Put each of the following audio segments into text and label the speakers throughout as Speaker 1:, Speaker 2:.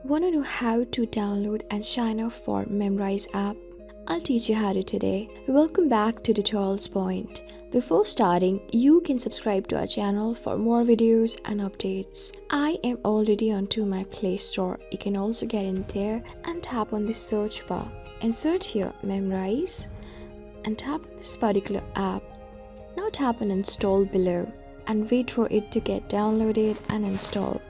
Speaker 1: Want to know how to download and sign up for Memrise app? I'll teach you how to today. Welcome back to Tutorials Point. Before starting, you can subscribe to our channel for more videos and updates. I am already onto my Play Store. You can also get in there and tap on the search bar. Insert here Memrise and tap on this particular app. Now tap on install below and wait for it to get downloaded and installed.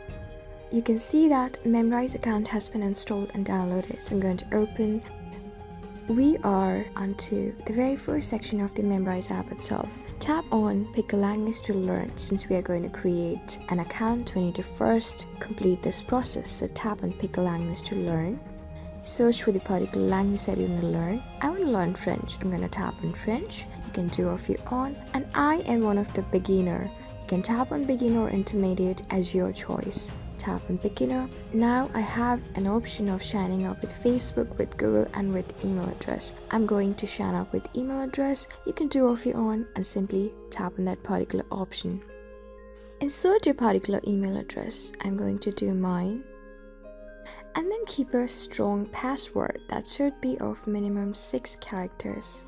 Speaker 1: You can see that Memrise account has been installed and downloaded. So I'm going to open. We are onto the very first section of the Memrise app itself. Tap on pick a language to learn. Since we are going to create an account, we need to first complete this process. So tap on pick a language to learn. Search for the particular language that you want to learn. I want to learn French. I'm going to tap on French. You can do if you're on. And I am one of the beginner. You can tap on beginner or intermediate as your choice. Tap on beginner. Now I have an option of signing up with Facebook, with Google and with email address. I'm going to sign up with email address. You can do if you're on and simply tap on that particular option. Insert your particular email address. I'm going to do mine. And then keep a strong password that should be of minimum 6 characters.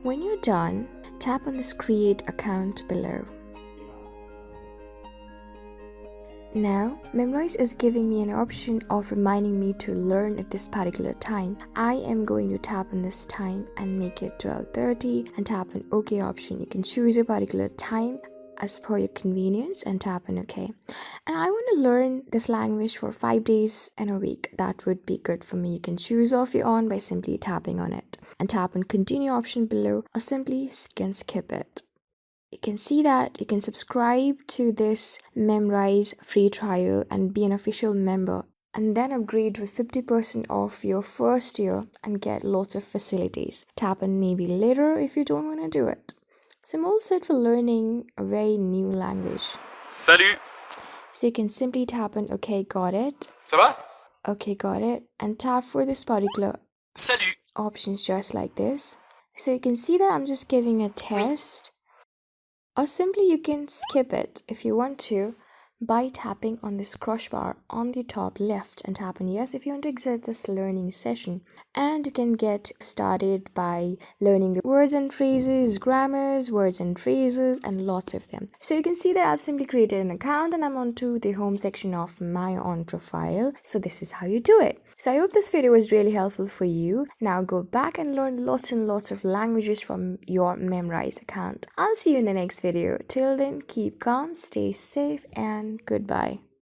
Speaker 1: When you're done, tap on this create account below. Now, Memrise is giving me an option of reminding me to learn at this particular time. I am going to tap on this time and make it 12:30 and tap on OK option. You can choose a particular time as per your convenience and tap on OK. And I want to learn this language for 5 days in a week. That would be good for me. You can choose off your own by simply tapping on it and tap on continue option below or simply can skip it. You can see that you can subscribe to this Memrise free trial and be an official member and then upgrade with 50% off your first year and get lots of facilities. Tap on maybe later if you don't want to do it. So I'm all set for learning a very new language.
Speaker 2: Salut!
Speaker 1: So you can simply tap on OK, got it.
Speaker 2: Ça va?
Speaker 1: OK, got it. And tap for this particular
Speaker 2: Salut!
Speaker 1: options just like this. So you can see that I'm just giving a test. Or simply you can skip it if you want to by tapping on this crossbar on the top left and tap on yes if you want to exit this learning session. And you can get started by learning the words and phrases, grammars, words and phrases and lots of them. So you can see that I've simply created an account and I'm onto the home section of my own profile. So this is how you do it. So I hope this video was really helpful for you. Now go back and learn lots and lots of languages from your Memrise account. I'll see you in the next video. Till then, keep calm, stay safe, and goodbye.